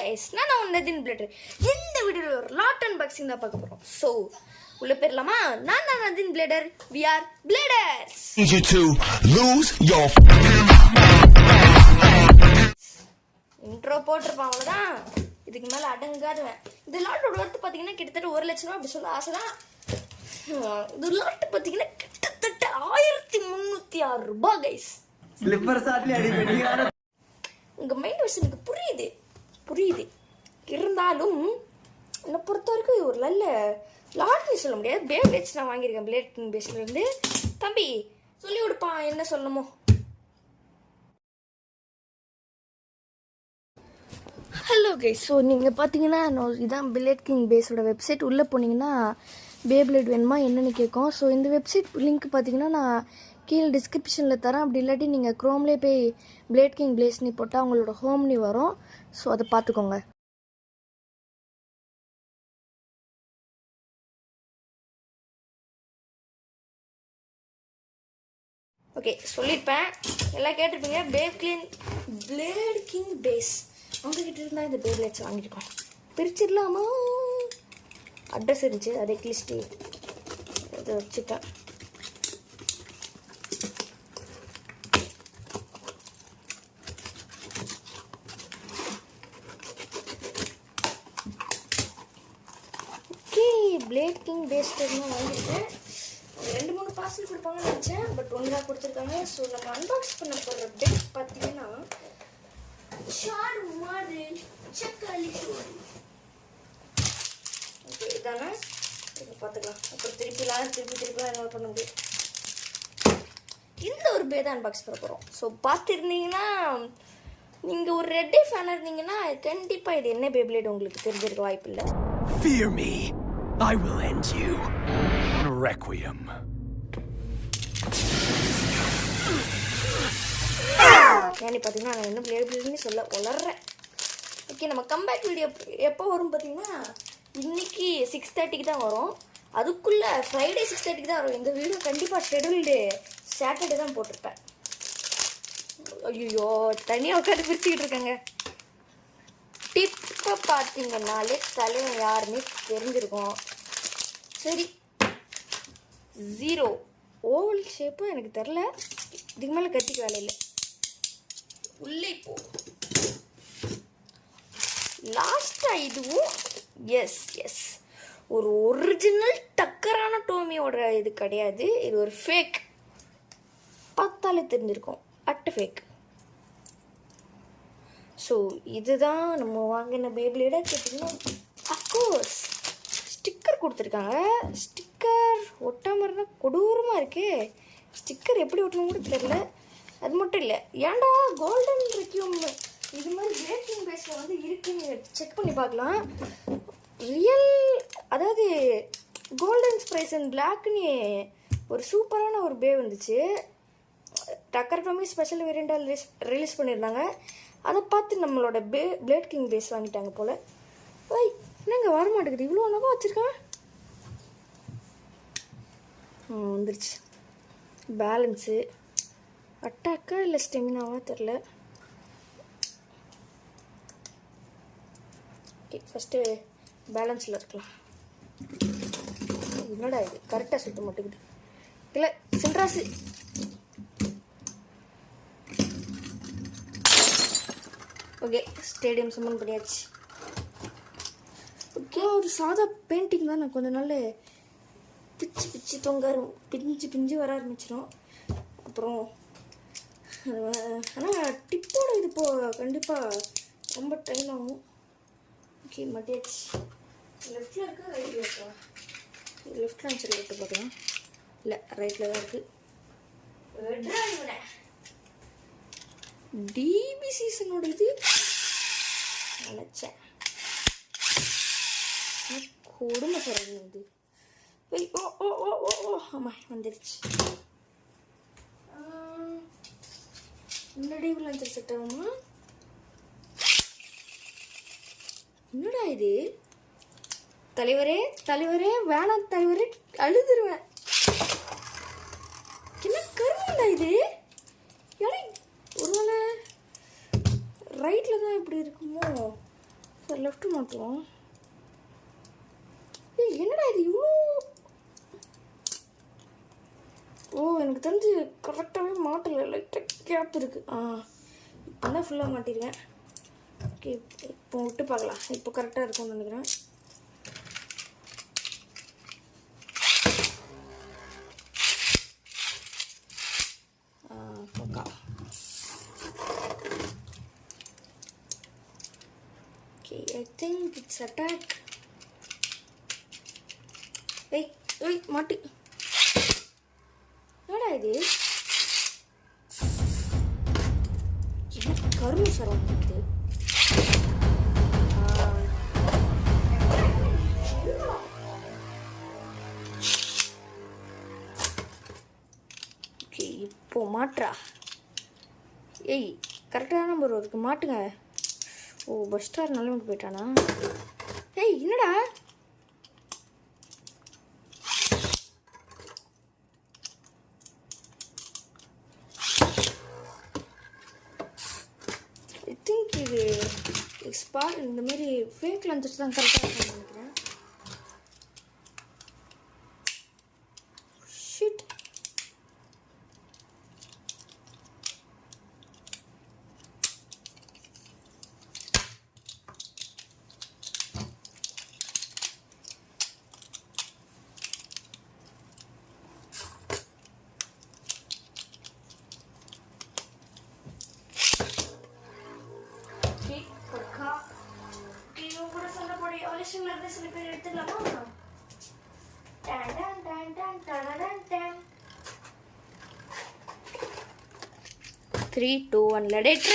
guys, நான் உன்னதின் bladder. இந்த வீடியோல ஒரு லாட் அன்பாக்சிங் தான் பார்க்க போறோம். சோ உள்ள போயிரலாமா? நான் உன்னதின் blader. We are bladers. You to lose your intro போட்டுருப்பான் அவ்வளோதான். இதுக்கு மேலே அடங்காதுவேன். இந்த லாட்டோட ஒர்த்து பார்த்தீங்கன்னா கிட்டத்தட்ட 1 லட்சம் ரூபா அப்படி சொல்ல ஆசை தான். இந்த லாட்டு பார்த்தீங்கன்னா கிட்டத்தட்ட 1306 ரூபாய் கைஸ். ஸ்லிப்பர் சாட்லி அடிப்படி உங்கள் மைண்ட் வாஷ் எனக்கு புரியுது. இருந்தாலும் என்னை பொறுத்த வரைக்கும் ஒரு நல்ல லாட்னு சொல்ல முடியாது. பேப்ளேட்ஸ் நான் வாங்கியிருக்கேன் பிளேட் பேஸ்லேருந்து. தம்பி சொல்லி கொடுப்பான் என்ன சொல்லணுமோ. ஹலோ கைஸ், ஸோ நீங்கள் பார்த்தீங்கன்னா இதான் பிளேட் கிங் பேஸோட வெப்சைட். உள்ளே போனீங்கன்னா பேப்ளேட் வேணுமா என்னென்னு கேட்கும். ஸோ இந்த வெப்சைட் லிங்க் பார்த்தீங்கன்னா நான் கீழே டிஸ்கிரிப்ஷனில் தரேன். அப்படி இல்லாட்டி நீங்கள் க்ரோம்லேயே போய் பிளேட் கிங் பிளேஸ்னி போட்டால் உங்களோட ஹோம்னி வரும். ஸோ அதை பார்த்துக்கோங்க. ஓகே, சொல்லியிருப்பேன், எல்லாம் கேட்டிருப்பீங்க. பிளேட் கிங் பேஸ் அவங்ககிட்ட இருந்தால் இந்த பேப்ளேட்ஸ் வாங்கியிருக்கோம். பிரிச்சிடலாமா? அட்ரஸ் இருந்துச்சு, அதை கிளிஸ்டி இதை வச்சுட்டேன். ஓகே, பிளேட் கிங் பேஸ்ட் தான் வாங்கியிருக்கேன். 2-3 பார்சல் கொடுப்பாங்கன்னு நினச்சேன், பட் 1 தான் கொடுத்துருக்காங்க. ஸோ நம்ம அன்பாக்ஸ் பண்ண போகிற பெட் பார்த்தீங்கன்னா ஓகே இதானே, இப்போ பார்த்துக்கலாம். அப்புறம் திருப்பிலாம் என்ன பண்ண முடியும். இந்த ஒரு பே தான் அன்பாக்ஸ் பண்ண போகிறோம். ஸோ பார்த்துருந்தீங்கன்னா நீங்கள் ஒரு ரெட்டே ஃபேனாக இருந்தீங்கன்னா கண்டிப்பாக இது என்ன பேப்ளேட் உங்களுக்கு தெரிஞ்சிருக்க வாய்ப்பு இல்லை. Fear me, I will end you. Requiem. ஏன்னு பார்த்தீங்கன்னா நான் இன்னும் பிளேட்னு சொல்ல வளர்றேன். ஓகே, நம்ம கம்பேக் வீடியோ எப்போ வரும் பார்த்தீங்கன்னா இன்றைக்கி 6:30க்கு தான் வரும். அதுக்குள்ளே ஃப்ரைடே 6:30க்கு தான் வரும். இந்த வீடியோ கண்டிப்பாக ஷெடியூல்டு சாட்டர்டே தான் போட்டிருப்பேன். ஐயோ, தனியாக உட்காந்து பிரிச்சுக்கிட்டு இருக்கேங்க. டிப்பை பார்த்தீங்கன்னாலே தலைவன் யாருன்னு தெரிஞ்சிருக்கும். சரி, 0 ஓவல் ஷேப்பும் எனக்கு தெரில. இதுக்கு மேலே கத்திக்கு வேலை இல்லை. உள்ளே இப்போ லாஸ்ட்டாக இதுவும் எஸ் ஒரு ஒரிஜினல் டக்கரான டோமியோட இது கிடையாது. இது ஒரு ஃபேக். பார்த்தாலே தெரிஞ்சிருக்கும், அட்டை ஃபேக். ஸோ இதுதான் நம்ம வாங்கின பேப்ளேட. கேட்டிங்கன்னா அஃப்கோர்ஸ் ஸ்டிக்கர் கொடுத்துருக்காங்க. ஸ்டிக்கர் ஒட்டாமல் இருந்தால் கொடூரமாக இருக்கே. ஸ்டிக்கர் எப்படி ஒட்டணும் கூட தெரியல. அது மட்டும் இல்லை, ஏன்டா கோல்டன் ரெக்யூம் இது மாதிரி பிளேட்டிங் பேஸில் வந்து இருக்குன்னு செக் பண்ணி பார்க்கலாம். ரியல், அதாவது கோல்டன் ஸ்ப்ரைஸ் அண்ட் பிளாக்னு ஒரு சூப்பரான ஒரு பே வந்துச்சு. டக்கர் டோமி ஸ்பெஷல் வேரியண்டாக ரிலீஸ் பண்ணியிருந்தாங்க. அதை பார்த்து நம்மளோட பிளேட் கிங் பேஸ் வாங்கிட்டாங்க போல். ஓய், என்னங்க வர மாட்டேங்குது, இவ்வளோ நகை வச்சுருக்கேன். வந்துருச்சு. பேலன்ஸு அட்டாக்கா இல்லை ஸ்டெமினாவா தெரில. ஓகே, ஃபஸ்ட்டு பேலன்ஸில் இருக்கலாம். என்னடா இது கரெக்டாக சுற்ற மாட்டேங்குது. இல்லை சின்ராசு. ஓகே, ஸ்டேடியம் சம்மன் பண்ணியாச்சு. ஓகே, ஒரு சாதா பெயிண்டிங் தான். நான் கொஞ்ச நாள் பிச்சு பிஞ்சு வர ஆரம்பிச்சிடும். அப்புறம் ஆனால் டிப்போட இது கண்டிப்பாக ரொம்ப டைம் ஆகும். ஓகே, மட்டியாச்சு. லெஃப்டில் இருக்கா ரைட்டில் இருக்கா? லெஃப்டில் ஆன்சர் விட்டு பார்க்கலாம். இல்லை, ரைட்டில் தான் இருக்குது. டிபி சீசனோட இது நினச்சேன். கொடுமை சொல்கிறேன் இது. ஓ ஆமாம், வந்துடுச்சு. முன்னாடி லான்ச்சர் செட் ஆகுமா? என்னடா இது? தலைவரே வேணாம் தலைவரே, அழுதுருவேன். என்ன கருமண்டா இது? ஒருவேளை ரைட்டில் தான் இப்படி இருக்குமோ? லெஃப்ட் மாட்டுவோம். ஏய் என்னடா இது இவ்வளோ? ஓ எனக்கு தெரிஞ்சு கரெக்டாகவே மாட்டலை, லைட்டாக கேப் இருக்குது. இப்போ தான் ஃபுல்லாக மாட்டிருக்கேன். ஓகே இப்போ விட்டு பார்க்கலாம். இப்போ கரெக்டாக இருக்கும்னு நினைக்கிறேன். பக்கா. Okay I think it's attack. ஏய் ஏய் மாட்டு. என்னடா இது? என்ன கரும்பு சரம் இது? ஓகே இப்போ மாட்டுறா. ஏய் கரெக்டாக நம்பர் இருக்கு, மாட்டுங்க. ஓ பஸ் ஸ்டார் நிலைமைக்கு போயிட்டானா? ஏய் என்னடா? ஐ திங்க் இது எக்ஸ்பார்ட் இந்த மாதிரி ஃபேக் லஞ்சஸ் தான் கரெக்டாக இருக்கும்னு நினைக்கிறேன். ஷிட். சில பேர் எடுத்துக்கலாமா? 3, 2, 1 லெட் இட்.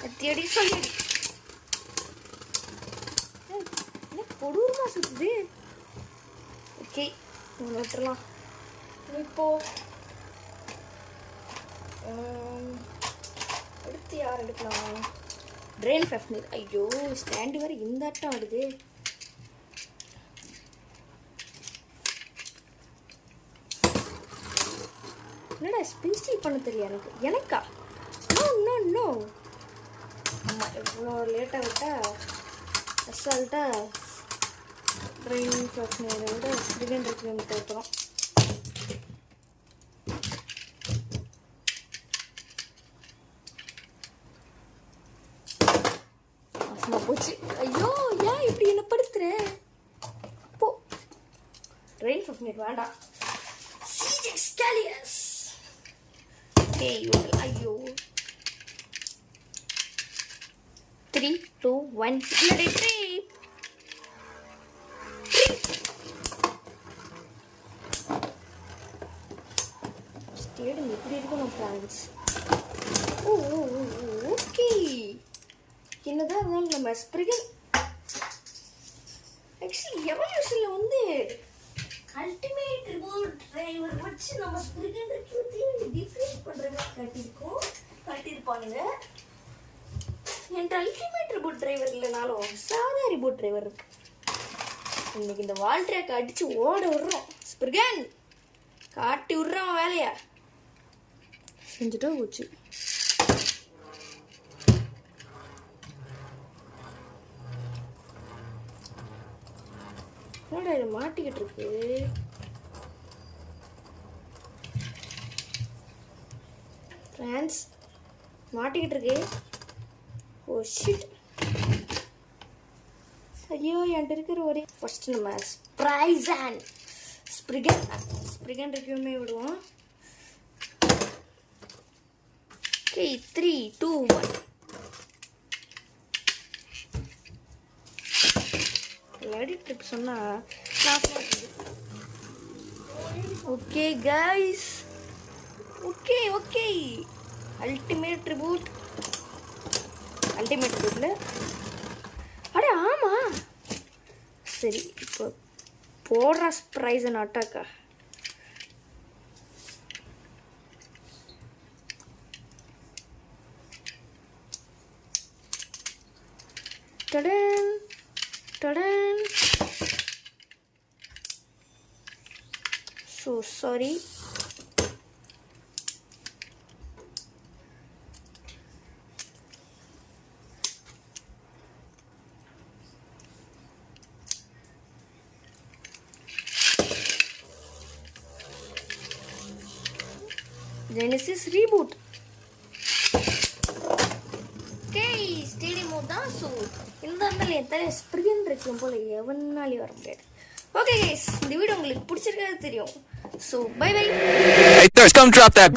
எத்தியடி சொல்லிடி. என்ன கொடூரமா சுத்துது. ஓகே விட்டுறலாம். இப்போ அடுத்து யார் எடுக்கலாம்? ட்ரெயின் ஃபெஃப்னர். ஐயோ ஸ்டாண்டு வரை இந்த ஆட்டம் ஆடுது. என்னடா ஸ்பின் ஸ்டீல் பண்ண தெரியல எனக்கா? No no no. ஆமாம் எவ்வளோ லேட்டாக விட்டால் அசால்ட்டாக ட்ரெயின் ஃபெஃப்னரை விட 300 கிலோமீட்டர் இருக்கிறோம். போச்சு. ஐயோ ஏன் இப்படி என்ன படுத்துற? போ ட்ரெயின் ஃபெஃப்னர் வேண்டாம். சிஜெக்ஸ் கேலியஸ். ஏய் ஐயோ 3, 2, 1 லெட் இட் ட்ரிப். ஸ்டேடியம் எப்படி இருக்கணும் ஃப்ரெண்ட்ஸ்? ஓ ஓகே. என்னதான் இருந்தாலும் நம்ம ஸ்பிரிகன் ஆக்சுவலி எவல்யூஷனில் வந்து அல்டிமேட் ரிமோட் டிரைவர் வச்சு நம்ம ஸ்பிரிகன் டிஃப்ரெண்ட் பண்ணுறதா காட்டியிருப்பானுங்க. என்கிட்ட அல்டிமேட் ரிமோட் டிரைவர் இல்லைனாலும் சாதா ரிமோட் டிரைவர் இருக்கு. இன்னைக்கு இந்த வால் ட்ராக் அடித்து ஓட விடுறோம். ஸ்பிரிகன் காட்டி விடுறோம் வேலையை செஞ்சுட்டா போச்சு. என்னடா இது மாட்டிக்கிட்டு இருக்கு? ஃப்ரெண்ட்ஸ் மாட்டிக்கிட்டு இருக்கு. Oh shit. ஐயோ என்கிட்ட இருக்கிற ஒரே ஃபர்ஸ்ட் நம்ம ஸ்பிரிகன் ரிவ்யூமே விடுவோம். ஓகே 3, 2, 1 எடிட் ட்ரிப் சொன்னால் okay guys. Okay ultimate tribute ultimate அட ஆமாம் சரி. இப்போ போடுற ப்ரைஸ் அண்ட் அட்டாக்கா? டடன் டடன். So sorry. Genesis reboot. Okay stadium mode தான். ஸோ இந்த இருந்தாலும் என் தலை ஸ்ப்ரின் இருக்கும் போல் எவனாலையும் வர முடியாது. ஓகே கைஸ், இந்த வீடியோ உங்களுக்கு பிடிச்சிருக்காது தெரியும். So bye bye. Hey, Thirst, come drop that.